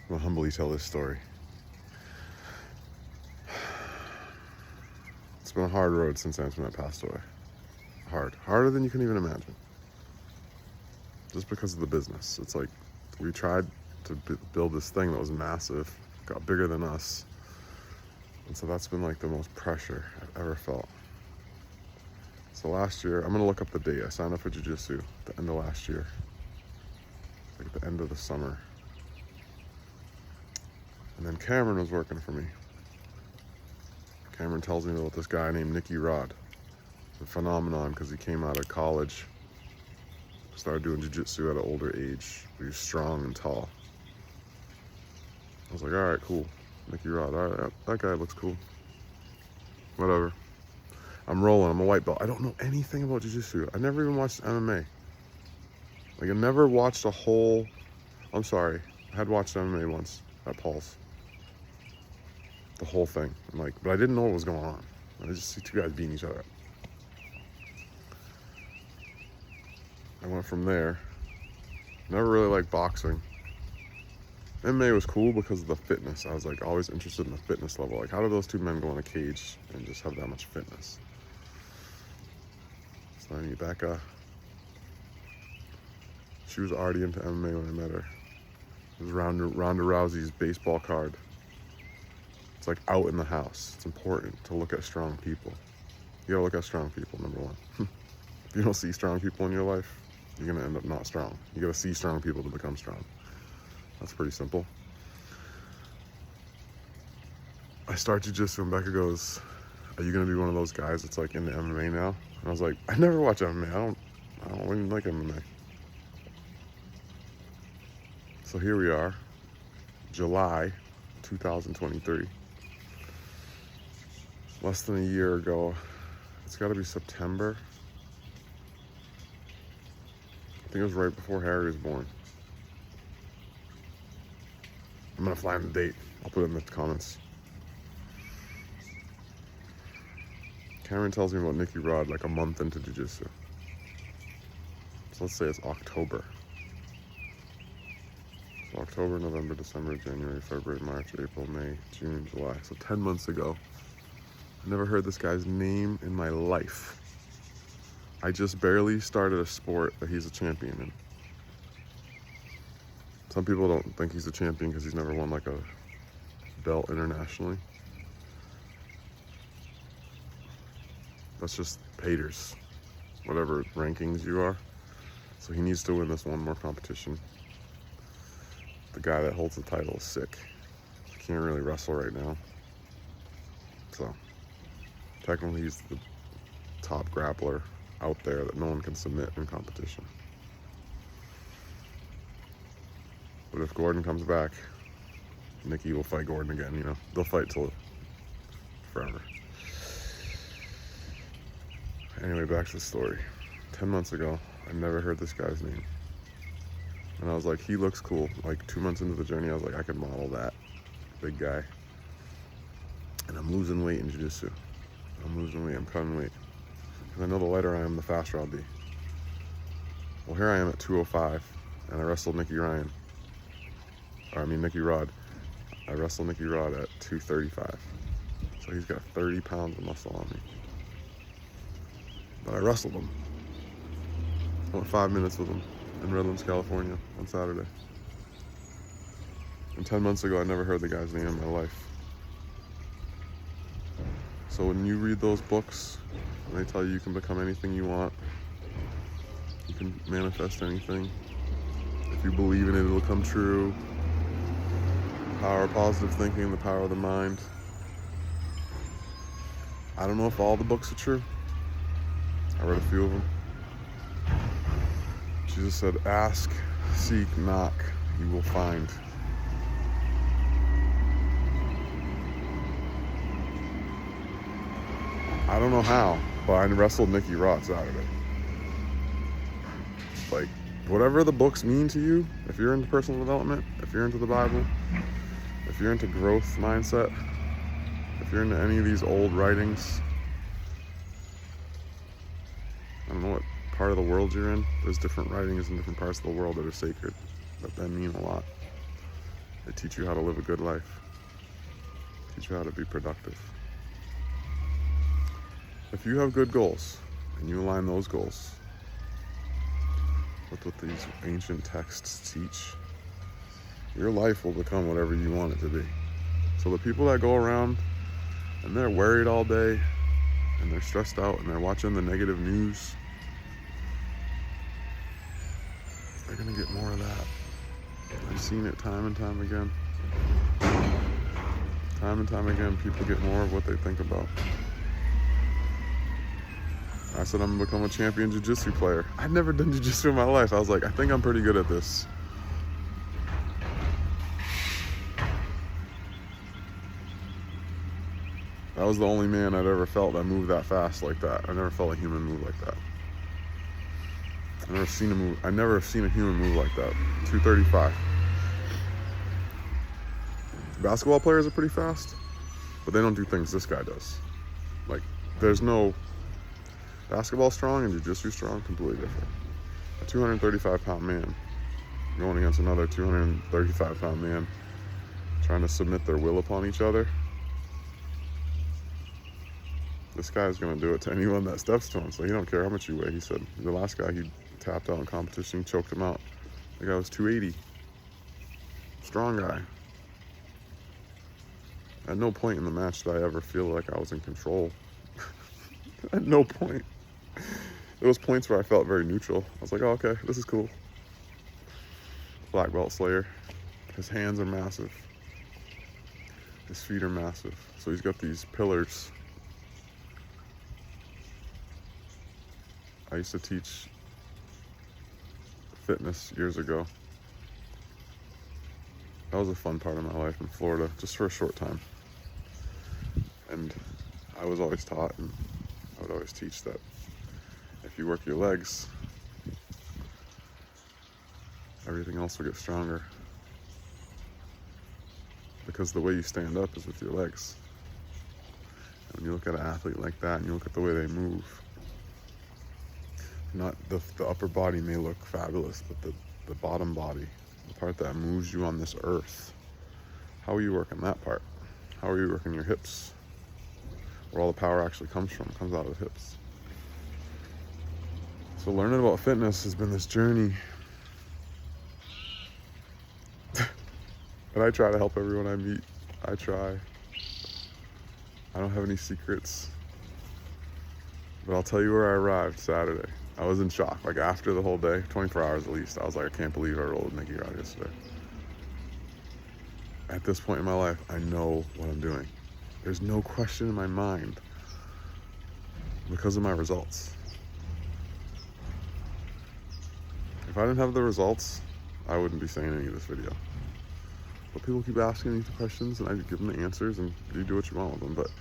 I'm gonna humbly tell this story. It's been a hard road since Antoinette passed away. Harder than you can even imagine. Just because of the business. It's like we tried to build this thing that was massive, got bigger than us. And so that's been like the most pressure I've ever felt. So last year, I'm gonna look up the date. I signed up for jiu-jitsu at the end of last year. Like the end of the summer. And then Cameron was working for me. Cameron tells me about this guy named Nicky Rod. It's a phenomenon because he came out of college, started doing jiu-jitsu at an older age. He was strong and tall. I was like, all right, cool. Nicky Rod, all right, that guy looks cool. Whatever. I'm rolling, I'm a white belt. I don't know anything about jiu-jitsu. I never even watched MMA. Like I never watched a whole, I'm sorry, I had watched MMA once at Paul's. The whole thing. But I didn't know what was going on. I just see two guys beating each other up. I went from there. Never really liked boxing. MMA was cool because of the fitness. I was like always interested in the fitness level. Like how do those two men go in a cage and just have that much fitness? So I meet Becca. She was already into MMA when I met her. It was Ronda Rousey's baseball card. It's like out in the house. It's important to look at strong people. You gotta look at strong people, number one. If you don't see strong people in your life, you're gonna end up not strong. You gotta see strong people to become strong. That's pretty simple. I start jiu-jitsu and Becca goes, are you gonna be one of those guys that's like into MMA now? And I was like, I never watch MMA. I don't even like MMA. So here we are, July 2023. Less than a year ago. It's gotta be September. I think it was right before Harry was born. I'm gonna find the date. I'll put it in the comments. Cameron tells me about Nicky Rod like a month into jiu-jitsu. So let's say it's October. So October, November, December, January, February, March, April, May, June, July. So 10 months ago. I never heard this guy's name in my life. I just barely started a sport that he's a champion in. Some people don't think he's a champion because he's never won like a belt internationally. That's just haters, whatever rankings you are. So he needs to win this one more competition. The guy that holds the title is sick. He can't really wrestle right now. So technically he's the top grappler out there that no one can submit in competition. But if Gordon comes back, Nicky will fight Gordon again, you know. They'll fight till forever. Anyway, back to the story. 10 months ago, I never heard this guy's name. And I was like, he looks cool. Like 2 months into the journey, I was like, I can model that. Big guy. And I'm losing weight in jiu-jitsu. I'm losing weight, I'm cutting weight. Because I know the lighter I am, the faster I'll be. Well, here I am at 205, and I wrestled Nicky Rod. I wrestled Nicky Rod at 235. So he's got 30 pounds of muscle on me. But I wrestled him. I went 5 minutes with him in Redlands, California on Saturday. And 10 months ago, I never heard the guy's name in my life. So when you read those books, and they tell you can become anything you want, you can manifest anything. If you believe in it, it'll come true. The power of positive thinking, the power of the mind. I don't know if all the books are true. I read a few of them. Jesus said, ask, seek, knock, you will find. I don't know how, but I wrestled Nicky Rod Saturday. Like, whatever the books mean to you, if you're into personal development, if you're into the Bible, if you're into growth mindset, if you're into any of these old writings, I don't know what part of the world you're in. There's different writings in different parts of the world that are sacred, that mean a lot. They teach you how to live a good life, teach you how to be productive. If you have good goals and you align those goals with what these ancient texts teach, your life will become whatever you want it to be. So the people that go around and they're worried all day and they're stressed out and they're watching the negative news, they're gonna get more of that. I've seen it time and time again. Time and time again, people get more of what they think about. I said I'm gonna become a champion jiu-jitsu player. I'd never done jiu-jitsu in my life. I was like, I think I'm pretty good at this. I was the only man I'd ever felt that moved that fast like that. I never felt a human move like that. I never seen a human move like that. 235. Basketball players are pretty fast, but they don't do things this guy does. Like, there's no basketball strong and jiu-jitsu strong, completely different. A 235-pound man going against another 235-pound man trying to submit their will upon each other. This guy's gonna do it to anyone that steps to him, so he don't care how much you weigh. He said the last guy he tapped out in competition, choked him out. The guy was 280. Strong guy. At no point in the match did I ever feel like I was in control. At no point. There was points where I felt very neutral. I was like, oh, okay, this is cool. Black belt slayer. His hands are massive. His feet are massive. So he's got these pillars. I used to teach fitness years ago. That was a fun part of my life in Florida, just for a short time. And I was always taught, and I would always teach that if you work your legs, everything else will get stronger. Because the way you stand up is with your legs. And when you look at an athlete like that and you look at the way they move, not the upper body may look fabulous, but the bottom body, the part that moves you on this earth, how are you working that part? How are you working your hips? Where all the power actually comes from, comes out of the hips. So learning about fitness has been this journey. And I try to help everyone I meet. I try. I don't have any secrets. But I'll tell you where I arrived Saturday. I was in shock. Like, after the whole day, 24 hours at least, I was like, I can't believe I rolled with Nicky Rod yesterday. At this point in my life, I know what I'm doing. There's no question in my mind because of my results. If I didn't have the results, I wouldn't be saying any of this video. But people keep asking me the questions, and I give them the answers, and you do what you want with them. But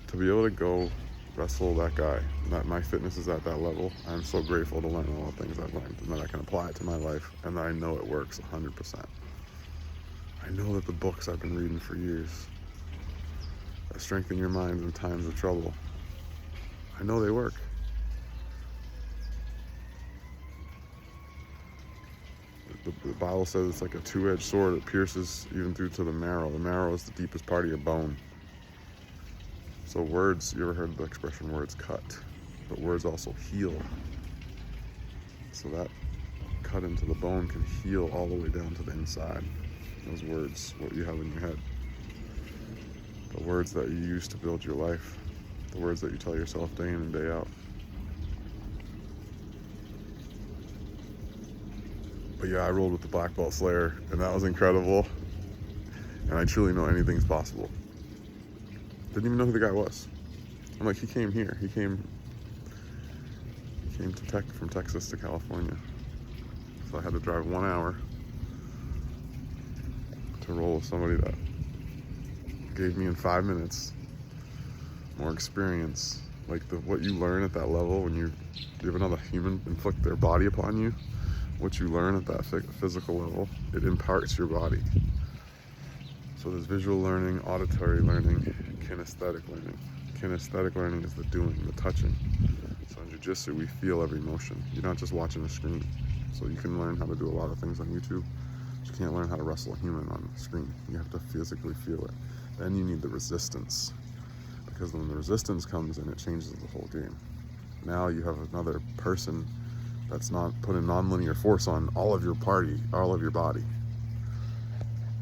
to be able to go wrestle that guy, that my fitness is at that level, I'm so grateful to learn all the things I've learned, and that I can apply it to my life, and that I know it works 100%. I know that the books I've been reading for years that strengthen your mind in times of trouble, I know they work. The Bible says it's like a two-edged sword that pierces even through to the marrow. The marrow is the deepest part of your bone. So words, you ever heard the expression words cut? But words also heal. So that cut into the bone can heal all the way down to the inside. Those words, what you have in your head. The words that you use to build your life. The words that you tell yourself day in and day out. But yeah, I rolled with the Black Belt Slayer, and that was incredible. And I truly know anything's possible. Didn't even know who the guy was. I'm like, he came here. He came from Texas to California. So I had to drive 1 hour to roll with somebody that gave me in 5 minutes more experience. Like what you learn at that level when you have another human inflict their body upon you, what you learn at that physical level, it imparts your body. So there's visual learning, auditory learning, kinesthetic learning. Kinesthetic learning is the doing, the touching. So in jiu-jitsu, we feel every motion. You're not just watching a screen. So you can learn how to do a lot of things on YouTube. You can't learn how to wrestle a human on the screen. You have to physically feel it. Then you need the resistance, because when the resistance comes in, it changes the whole game. Now you have another person that's not putting nonlinear force on all of your body,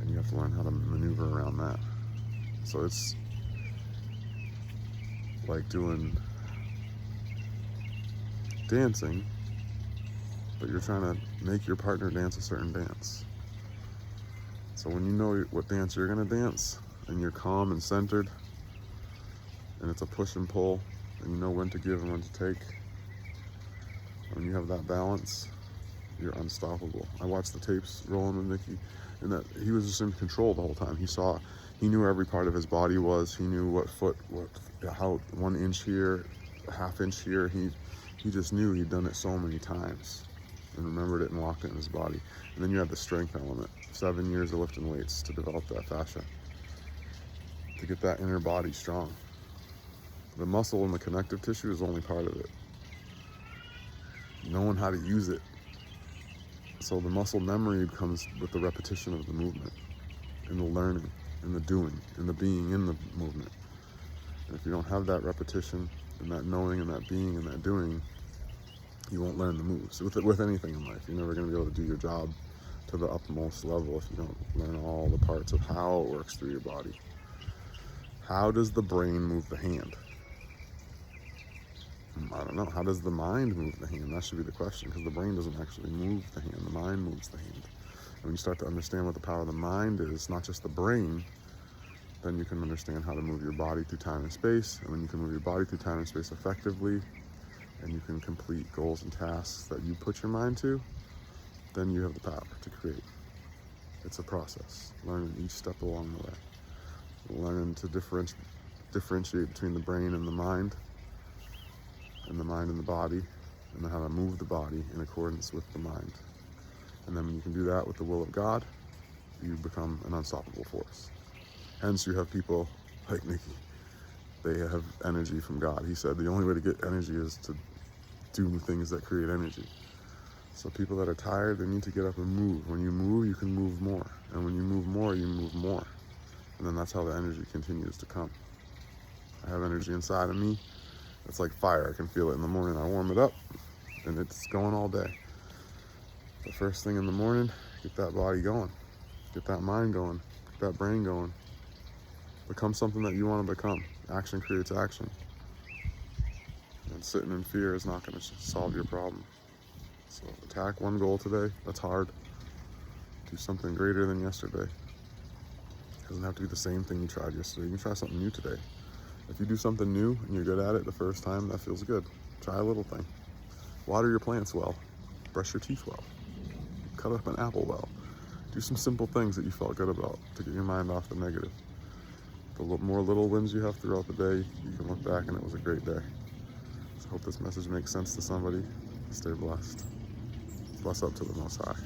and you have to learn how to maneuver around that. So it's like doing dancing, but you're trying to make your partner dance a certain dance. So when you know what dance you're gonna dance, and you're calm and centered, and it's a push and pull, and you know when to give and when to take, when you have that balance, you're unstoppable. I watched the tapes rolling with Nicky, and that he was just in control the whole time. He knew where every part of his body was. He knew what foot, how 1 inch here, a half inch here. He just knew. He'd done it so many times and remembered it and locked it in his body. And then you have the strength element. 7 years of lifting weights to develop that fascia, to get that inner body strong. The muscle and the connective tissue is only part of it. Knowing how to use it. So the muscle memory comes with the repetition of the movement, and the learning, and the doing, and the being in the movement. And if you don't have that repetition, and that knowing, and that being, and that doing, you won't learn the moves. With anything in life, you're never going to be able to do your job to the utmost level if you don't learn all the parts of how it works through your body. How does the brain move the hand? I don't know. How does the mind move the hand? That should be the question, because the brain doesn't actually move the hand. The mind moves the hand. And when you start to understand what the power of the mind is, not just the brain, then you can understand how to move your body through time and space. And when you can move your body through time and space effectively, and you can complete goals and tasks that you put your mind to, then you have the power to create. It's a process, learning each step along the way. Learning to differentiate between the brain and the mind and the body, and then how to move the body in accordance with the mind. And then when you can do that with the will of God, you become an unstoppable force. Hence you have people like Nicky. They have energy from God. He said the only way to get energy is to do things that create energy. So people that are tired, they need to get up and move. When you move, you can move more. And when you move more, you move more. And then that's how the energy continues to come. I have energy inside of me. It's like fire. I can feel it in the morning. I warm it up, and it's going all day. The first thing in the morning, get that body going. Get that mind going. Get that brain going. Become something that you want to become. Action creates action. And sitting in fear is not going to solve your problem. So attack one goal today. That's hard. Do something greater than yesterday. It doesn't have to be the same thing you tried yesterday. You can try something new today. If you do something new and you're good at it the first time, that feels good. Try a little thing. Water your plants well. Brush your teeth well. Cut up an apple well. Do some simple things that you felt good about to get your mind off the negative. The more little wins you have throughout the day, you can look back and it was a great day. So I hope this message makes sense to somebody. Stay blessed. Bless up to the Most High.